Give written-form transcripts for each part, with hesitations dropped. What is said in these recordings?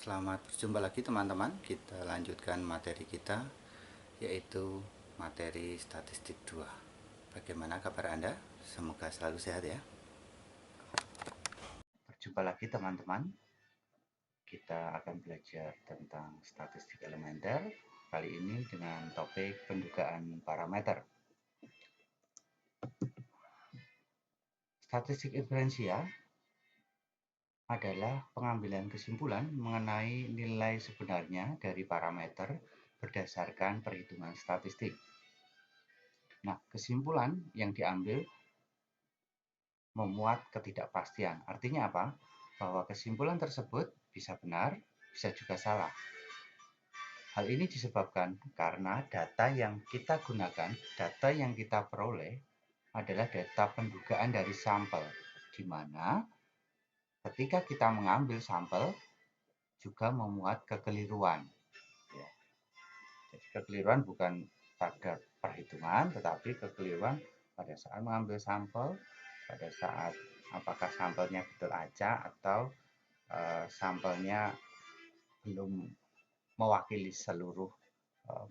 Selamat berjumpa lagi teman-teman. Kita lanjutkan materi kita, yaitu materi statistik 2. Bagaimana kabar Anda? Semoga selalu sehat ya. Berjumpa lagi teman-teman. Kita akan belajar tentang statistik elementer, kali ini dengan topik pendugaan parameter. Statistik inferensial adalah pengambilan kesimpulan mengenai nilai sebenarnya dari parameter berdasarkan perhitungan statistik. Nah, kesimpulan yang diambil memuat ketidakpastian. Artinya apa? Bahwa kesimpulan tersebut bisa benar, bisa juga salah. Hal ini disebabkan karena data yang kita gunakan, data yang kita peroleh adalah data pendugaan dari sampel, di mana ketika kita mengambil sampel juga memuat kekeliruan. Ya. Jadi kekeliruan bukan pada perhitungan, tetapi kekeliruan pada saat mengambil sampel, pada saat apakah sampelnya betul acak atau sampelnya belum mewakili seluruh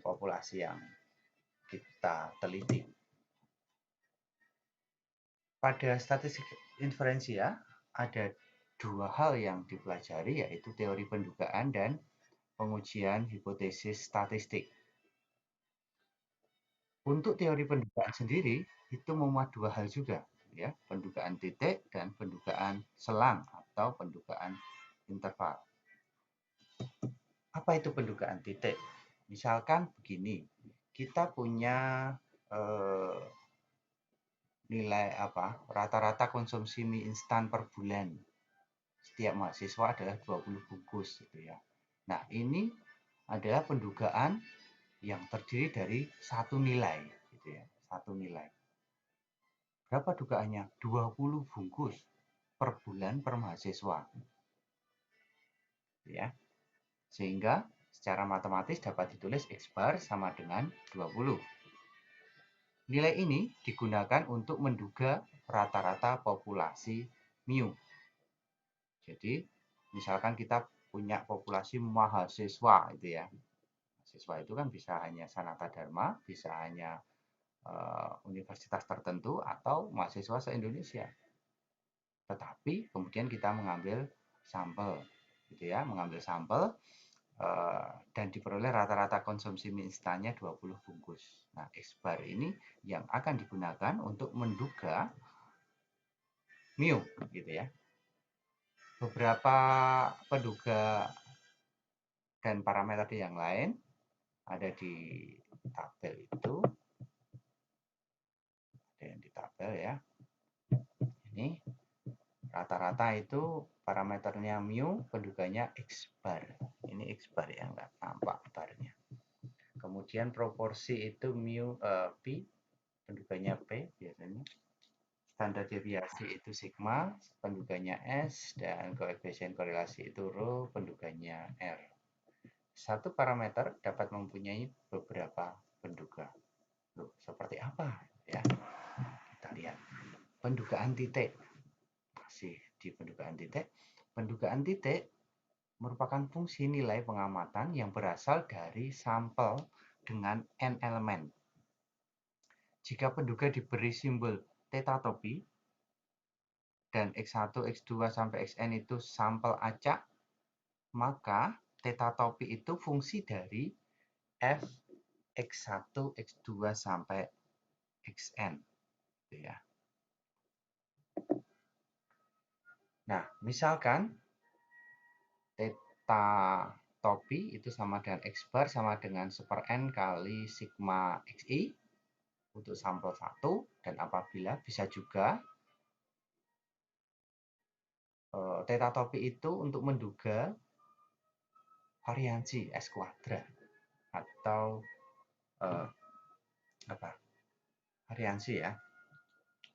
populasi yang kita teliti. Pada statistik inferensia ada dua hal yang dipelajari, yaitu teori pendugaan dan pengujian hipotesis statistik. Untuk teori pendugaan sendiri itu memuat dua hal juga, ya, pendugaan titik dan pendugaan selang atau pendugaan interval. Apa itu pendugaan titik? Misalkan begini, kita punya nilai rata-rata konsumsi mie instan per bulan setiap mahasiswa adalah 20 bungkus gitu ya. Nah, ini adalah pendugaan yang terdiri dari satu nilai gitu ya, satu nilai. Berapa dugaannya? 20 bungkus per bulan per mahasiswa. Ya. Sehingga secara matematis dapat ditulis X bar sama dengan 20. Nilai ini digunakan untuk menduga rata-rata populasi mu. Jadi, misalkan kita punya populasi mahasiswa itu ya. Mahasiswa itu kan bisa hanya Sanata Dharma, bisa hanya universitas tertentu atau mahasiswa se-Indonesia. Tetapi kemudian kita mengambil sampel gitu ya, mengambil sampel dan diperoleh rata-rata konsumsi mie instannya 20 bungkus. Nah, X bar ini yang akan digunakan untuk menduga mu gitu ya. Beberapa penduga dan parameter yang lain ada di tabel itu. Ada yang di tabel ya. Ini rata-rata itu parameternya mu, penduganya X bar. Ini X bar ya, nggak nampak barnya. Kemudian proporsi itu mu pi, penduganya P biasanya. Standar deviasi itu sigma, penduganya S, dan koefisien korelasi itu rho, penduganya R. Satu parameter dapat mempunyai beberapa penduga. Loh, seperti apa? Ya, kita lihat. Pendugaan titik. Masih di pendugaan titik. Pendugaan titik merupakan fungsi nilai pengamatan yang berasal dari sampel dengan n elemen. Jika penduga diberi simbol theta topi dan X1, X2 sampai Xn itu sampel acak, maka theta topi itu fungsi dari f X1, X2 sampai Xn. Ya. Nah, misalkan theta topi itu sama dengan X bar sama dengan super N kali sigma XI untuk sampel 1, dan apabila bisa juga theta topi itu untuk menduga variansi S kuadrat atau variansi ya,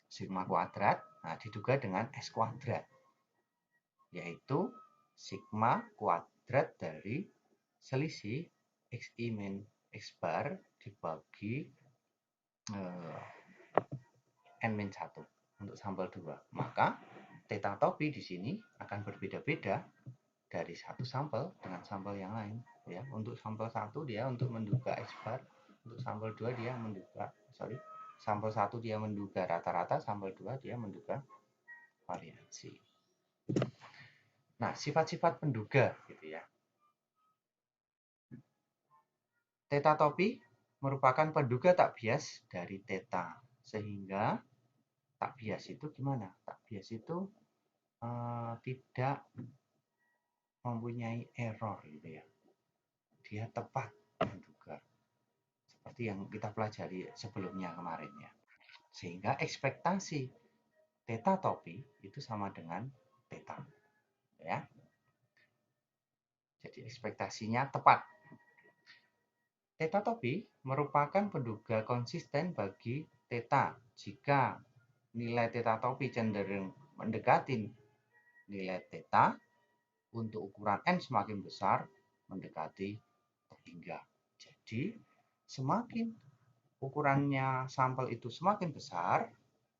sigma kuadrat, nah diduga dengan S kuadrat, yaitu sigma kuadrat dari selisih XI min X bar dibagi N min 1 untuk sampel 2. Maka theta topi di sini akan berbeda-beda dari satu sampel dengan sampel yang lain ya. Untuk sampel 1 dia untuk menduga X bar, untuk sampel 2 dia menduga sampel 1 dia menduga rata-rata, sampel 2 dia menduga variasi. Nah, sifat-sifat penduga gitu ya. Theta topi merupakan penduga tak bias dari theta. Sehingga tak bias itu gimana? Tak bias itu tidak mempunyai error gitu ya. Dia tepat menduga. Seperti yang kita pelajari sebelumnya kemarin ya. Sehingga ekspektasi theta topi itu sama dengan theta. Ya. Jadi ekspektasinya tepat. Theta topi merupakan penduga konsisten bagi theta jika nilai theta topi cenderung mendekati nilai theta untuk ukuran n semakin besar mendekati terhingga. Jadi semakin ukurannya sampel itu semakin besar,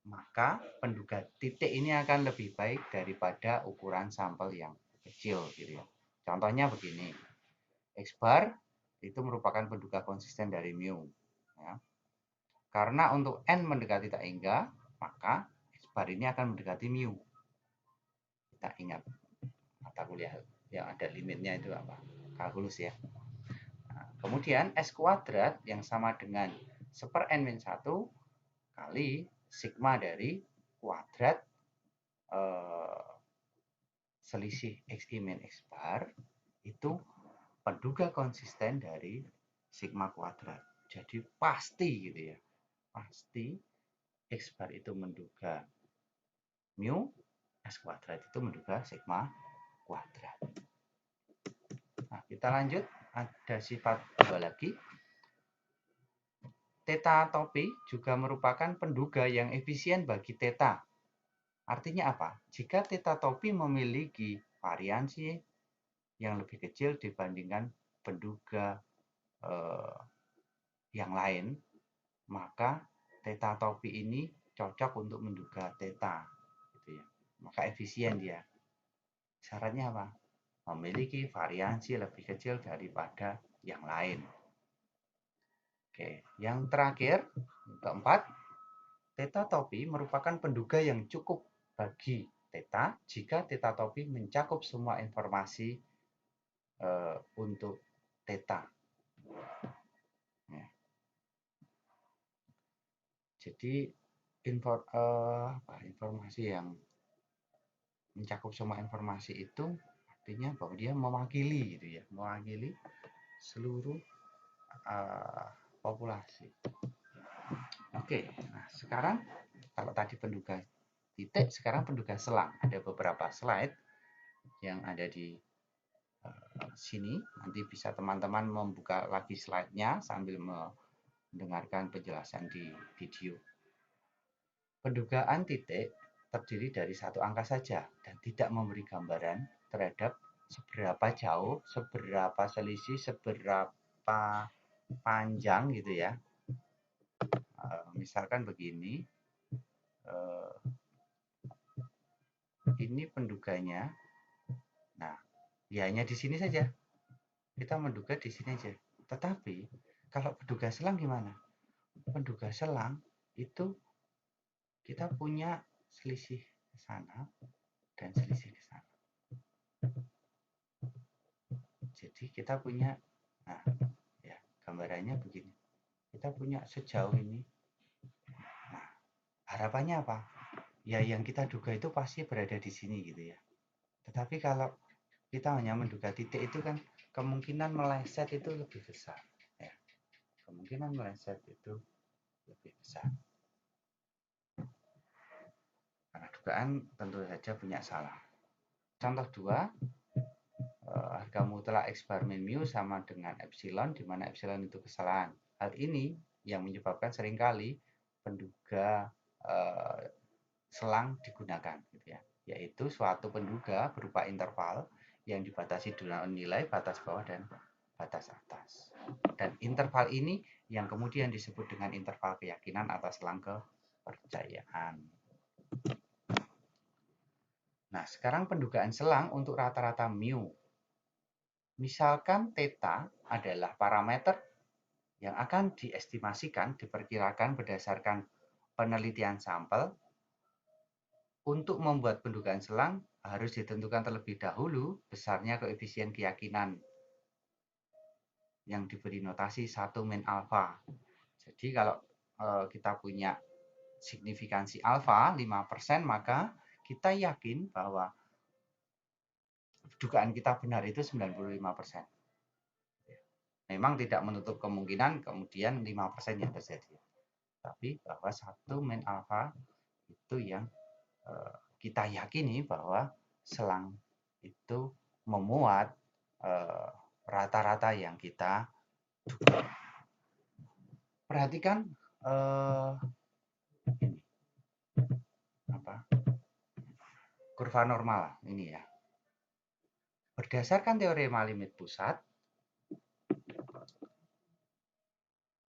maka penduga titik ini akan lebih baik daripada ukuran sampel yang kecil gitu ya. Contohnya begini, X bar itu merupakan penduga konsisten dari mu. Ya. Karena untuk n mendekati tak hingga, maka X bar ini akan mendekati mu. Kita ingat mata kuliah yang ada limitnya itu apa? Kalkulus ya. Nah, kemudian S kuadrat yang sama dengan 1/n-1 kali sigma dari kuadrat selisih XI min X bar itu penduga konsisten dari sigma kuadrat. Jadi pasti gitu ya. Pasti X bar itu menduga mu, S kuadrat itu menduga sigma kuadrat. Nah, kita lanjut. Ada sifat dua lagi. Theta topi juga merupakan penduga yang efisien bagi theta. Artinya apa? Jika theta topi memiliki variansi yang lebih kecil dibandingkan penduga yang lain, maka theta topi ini cocok untuk menduga theta, gitu ya. Maka efisien dia. Syaratnya apa? Memiliki variansi lebih kecil daripada yang lain. Oke, yang terakhir, keempat, theta topi merupakan penduga yang cukup bagi theta jika theta topi mencakup semua informasi untuk theta. Ya. Jadi informasi yang mencakup semua informasi itu artinya bahwa dia mewakili gitu ya, mewakili seluruh populasi. Oke, nah sekarang kalau tadi penduga titik, sekarang penduga selang. Ada beberapa slide yang ada di sini. Nanti bisa teman-teman membuka lagi slide-nya sambil mendengarkan penjelasan di video. Pendugaan titik terdiri dari satu angka saja dan tidak memberi gambaran terhadap seberapa jauh, seberapa selisih, seberapa panjang gitu ya. Misalkan begini, ini penduganya. Nah, ya hanya di sini saja. Kita menduga di sini aja. Tetapi kalau penduga selang gimana? Penduga selang itu kita punya selisih ke sana dan selisih ke sana. Jadi kita punya, nah ya gambarannya begini. Kita punya sejauh ini. Nah, harapannya apa? Ya yang kita duga itu pasti berada di sini gitu ya. Tetapi kalau kita hanya menduga titik itu kan kemungkinan meleset itu lebih besar. Ya. Kemungkinan meleset itu lebih besar. Karena dugaan tentu saja punya salah. Contoh 2, harga mutlak X bar min mu sama dengan epsilon, di mana epsilon itu kesalahan. Hal ini yang menyebabkan seringkali penduga selang digunakan, gitu ya. Yaitu suatu penduga berupa interval yang dibatasi dengan nilai batas bawah dan batas atas. Dan interval ini yang kemudian disebut dengan interval keyakinan atas selang kepercayaan. Nah, sekarang pendugaan selang untuk rata-rata mu. Misalkan theta adalah parameter yang akan diestimasikan, diperkirakan berdasarkan penelitian sampel. Untuk membuat pendugaan selang harus ditentukan terlebih dahulu besarnya koefisien keyakinan yang diberi notasi 1 min alfa. Jadi kalau kita punya signifikansi alfa 5%, maka kita yakin bahwa dugaan kita benar itu 95%. Memang tidak menutup kemungkinan kemudian 5% yang terjadi. Tapi bahwa 1 min alfa itu yang kita yakini bahwa selang itu memuat rata-rata yang kita duga. Perhatikan ini kurva normal ini ya. Berdasarkan teorema limit pusat,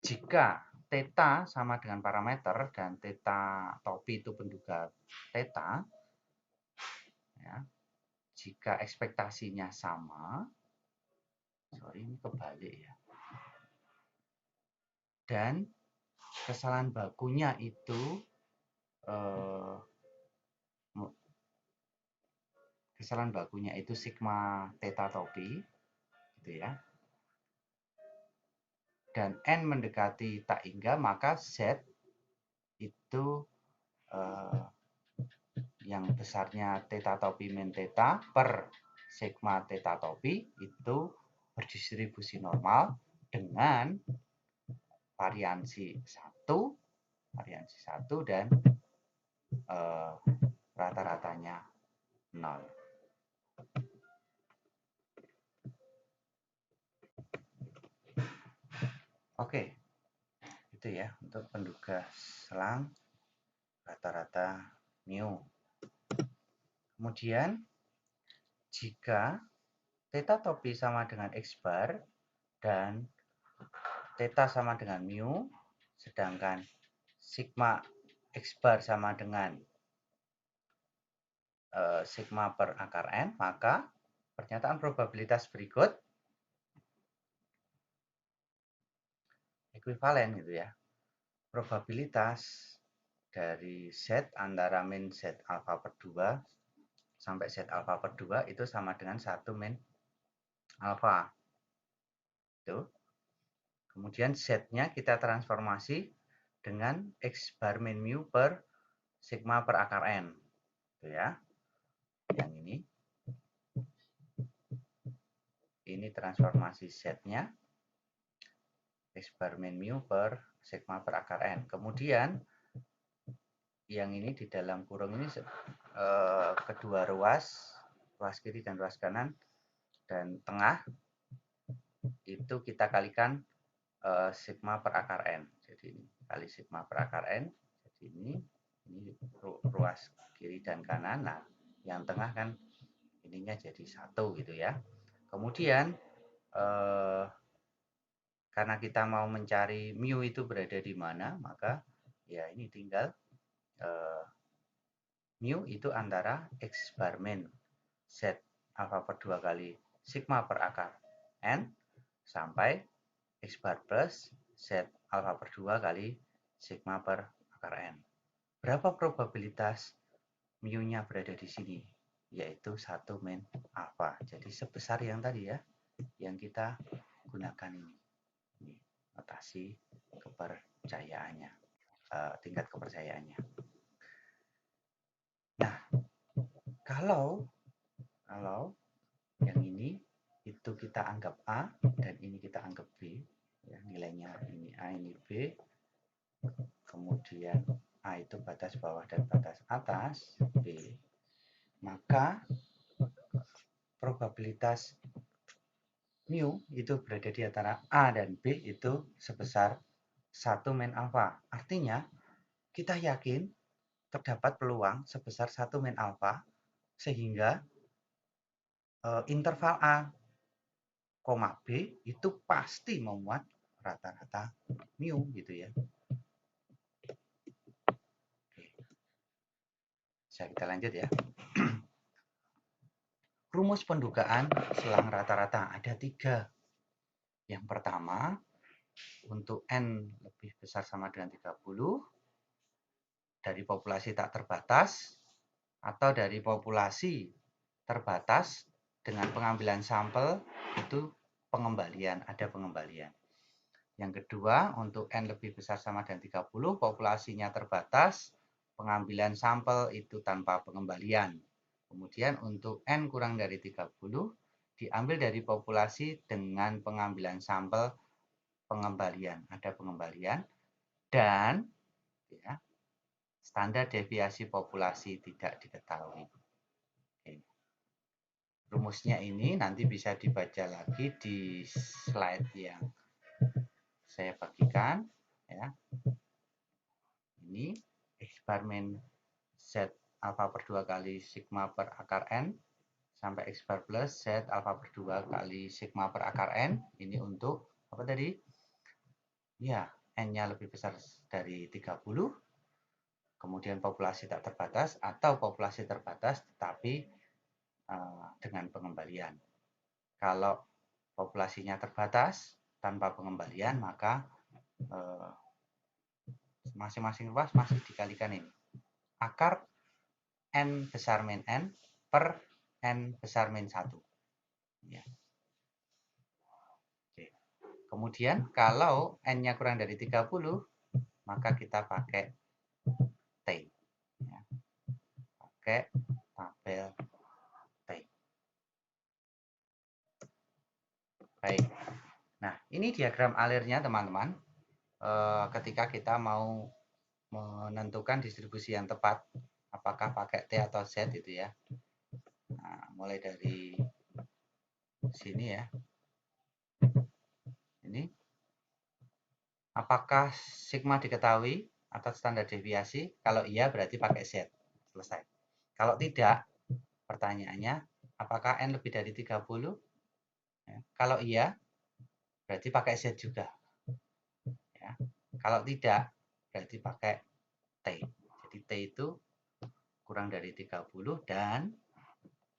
jika theta sama dengan parameter dan theta topi itu penduga theta, ya, jika ekspektasinya sama, ini kebalik ya, dan kesalahan bakunya itu sigma theta topi, gitu ya, dan n mendekati tak hingga, maka z itu yang besarnya theta topi min theta per sigma theta topi itu berdistribusi normal dengan variansi 1 dan rata-ratanya 0. Oke, itu ya untuk penduga selang rata-rata mu. Kemudian jika theta topi sama dengan X bar dan theta sama dengan mu, sedangkan sigma X bar sama dengan sigma per akar n, maka pernyataan probabilitas berikut ekuivalen gitu ya. Probabilitas dari Z antara min Z alfa per 2 sampai Z alfa per 2 itu sama dengan 1 min alfa. Itu. Kemudian Z-nya kita transformasi dengan X bar min mu per sigma per akar n. Itu ya. Yang ini. Ini transformasi Z-nya X bar min mu per sigma per akar n. Kemudian yang ini di dalam kurung ini kedua ruas kiri dan ruas kanan dan tengah itu kita kalikan sigma per akar n. Jadi ini kali sigma per akar n. Jadi ini ruas kiri dan kanan. Nah, yang tengah kan ininya jadi 1 gitu ya. Kemudian karena kita mau mencari mu itu berada di mana, maka ya ini tinggal mu itu antara X bar min Z alfa per 2 kali sigma per akar n sampai X bar plus Z alfa per 2 kali sigma per akar n. Berapa probabilitas mu-nya berada di sini? Yaitu 1 min alfa. Jadi sebesar yang tadi ya, yang kita gunakan ini. Ini notasi kepercayaannya, tingkat kepercayaannya. Nah, kalau yang ini itu kita anggap A dan ini kita anggap B, ya, nilainya ini A ini B, kemudian A itu batas bawah dan batas atas B, maka probabilitas mu itu berada di antara A dan B itu sebesar 1 min alfa. Artinya kita yakin terdapat peluang sebesar 1 min alfa sehingga interval A, B itu pasti memuat rata-rata mu gitu ya. Oke. Bisa kita lanjut ya. Rumus pendugaan selang rata-rata ada 3. Yang pertama, untuk N lebih besar sama dengan 30, dari populasi tak terbatas, atau dari populasi terbatas dengan pengambilan sampel, itu pengembalian, ada pengembalian. Yang kedua, untuk N lebih besar sama dengan 30, populasinya terbatas, pengambilan sampel itu tanpa pengembalian. Kemudian untuk N kurang dari 30, diambil dari populasi dengan pengambilan sampel pengembalian. Ada pengembalian. Dan ya, standar deviasi populasi tidak diketahui. Oke. Rumusnya ini nanti bisa dibaca lagi di slide yang saya bagikan. Ya. Ini eksperimen Z alfa per 2 kali sigma per akar N sampai X bar plus Z alfa per 2 kali sigma per akar N. Ini untuk apa tadi? Ya, N-nya lebih besar dari 30. Kemudian populasi tak terbatas atau populasi terbatas tetapi dengan pengembalian. Kalau populasinya terbatas tanpa pengembalian, maka masing-masing ruas masih dikalikan ini. Akar N besar min N per N besar min 1. Ya. Oke. Kemudian kalau N-nya kurang dari 30, maka kita pakai T. Ya. Pakai tabel T. Baik. Nah, ini diagram alirnya teman-teman. Ketika kita mau menentukan distribusi yang tepat, apakah pakai T atau Z itu ya. Nah, mulai dari sini ya. Ini. Apakah sigma diketahui atau standar deviasi? Kalau iya berarti pakai Z. Selesai. Kalau tidak, pertanyaannya, apakah N lebih dari 30? Ya. Kalau iya, berarti pakai Z juga. Ya. Kalau tidak, berarti pakai T. Jadi T itu kurang dari 30 dan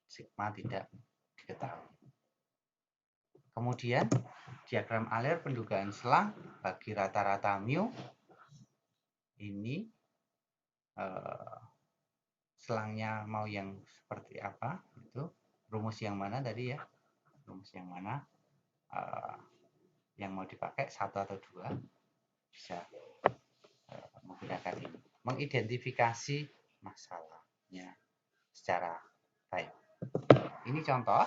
sigma tidak diketahui. Kemudian diagram alir pendugaan selang bagi rata-rata mu ini selangnya mau yang seperti apa itu rumus yang mana tadi ya, rumus yang mana yang mau dipakai, 1 atau 2, bisa menggunakan ini, mengidentifikasi masalahnya secara baik. Ini contoh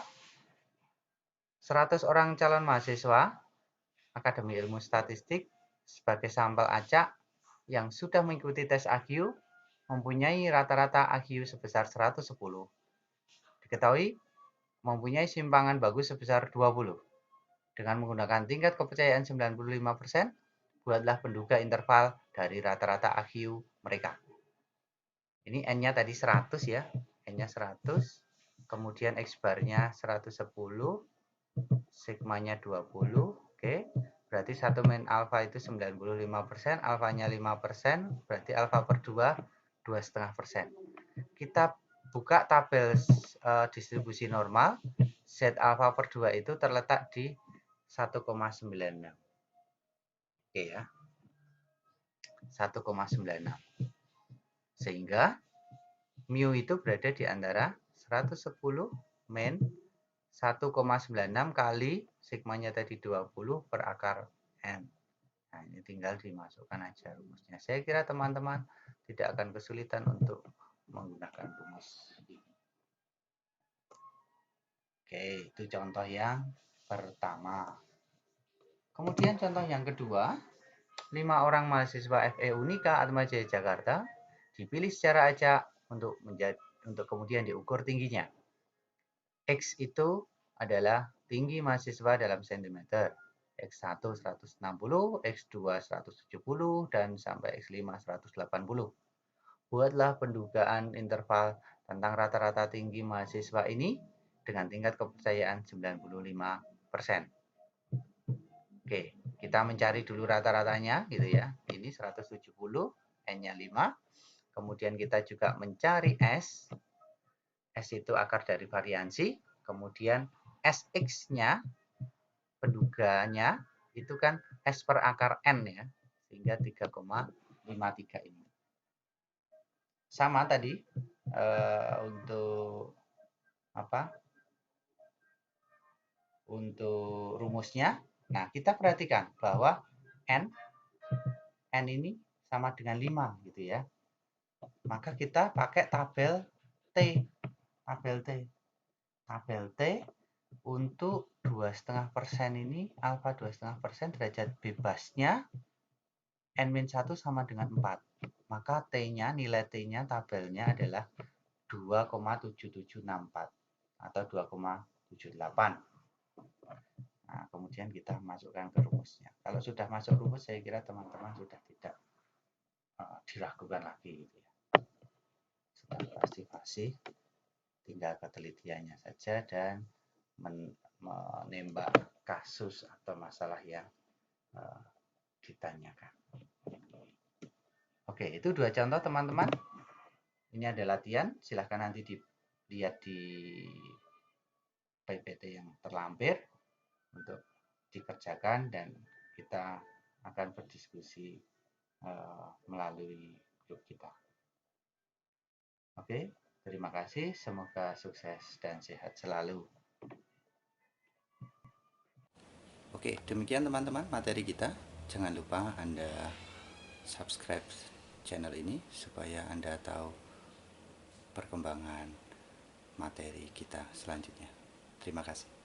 100 orang calon mahasiswa Akademi Ilmu Statistik sebagai sampel acak yang sudah mengikuti tes AQ mempunyai rata-rata AQ sebesar 110. Diketahui mempunyai simpangan bagus sebesar 20. Dengan menggunakan tingkat kepercayaan 95%, buatlah penduga interval dari rata-rata AQ mereka. Ini N-nya tadi 100 ya. N-nya 100, kemudian X-bar-nya 110, sigmanya 20. Oke. Berarti 1 min alfa itu 95%, alfanya 5%, berarti alfa per 2, 2,5%. Kita buka tabel distribusi normal, Z alfa per 2 itu terletak di 1,96. Oke ya. 1,96. Sehingga mu itu berada di antara 110 min 1,96 kali sigmanya tadi 20 per akar N. Nah, ini tinggal dimasukkan aja rumusnya. Saya kira teman-teman tidak akan kesulitan untuk menggunakan rumus ini. Oke, itu contoh yang pertama. Kemudian contoh yang kedua, 5 orang mahasiswa FE Unika Atmajaya Jakarta dipilih secara acak untuk kemudian diukur tingginya. X itu adalah tinggi mahasiswa dalam sentimeter. X1 160, X2 170, dan sampai X5 180. Buatlah pendugaan interval tentang rata-rata tinggi mahasiswa ini dengan tingkat kepercayaan 95%. Oke, kita mencari dulu rata-ratanya gitu ya. Ini 170, N-nya 5. Kemudian kita juga mencari S. S itu akar dari variansi. Kemudian SX-nya, penduganya, itu kan S per akar N ya, sehingga 3,53 ini. Sama tadi untuk apa? Untuk rumusnya. Nah, kita perhatikan bahwa N ini sama dengan 5 gitu ya. Maka kita pakai tabel T. Tabel T untuk 2,5% ini, alfa 2,5% derajat bebasnya N-1 sama dengan 4. Maka T-nya, nilai T-nya tabelnya adalah 2,7764 atau 2,78. Nah, kemudian kita masukkan ke rumusnya. Kalau sudah masuk rumus, saya kira teman-teman sudah tidak diragukan lagi gitu ya. Sudah pasti tinggal ketelitiannya saja dan menembak kasus atau masalah yang ditanyakan. Oke, itu 2 contoh teman-teman. Ini ada latihan, silahkan nanti dilihat di PPT yang terlampir untuk dikerjakan dan kita akan berdiskusi melalui grup kita. Oke, terima kasih. Semoga sukses dan sehat selalu. Oke, demikian teman-teman materi kita. Jangan lupa Anda subscribe channel ini supaya Anda tahu perkembangan materi kita selanjutnya. Terima kasih.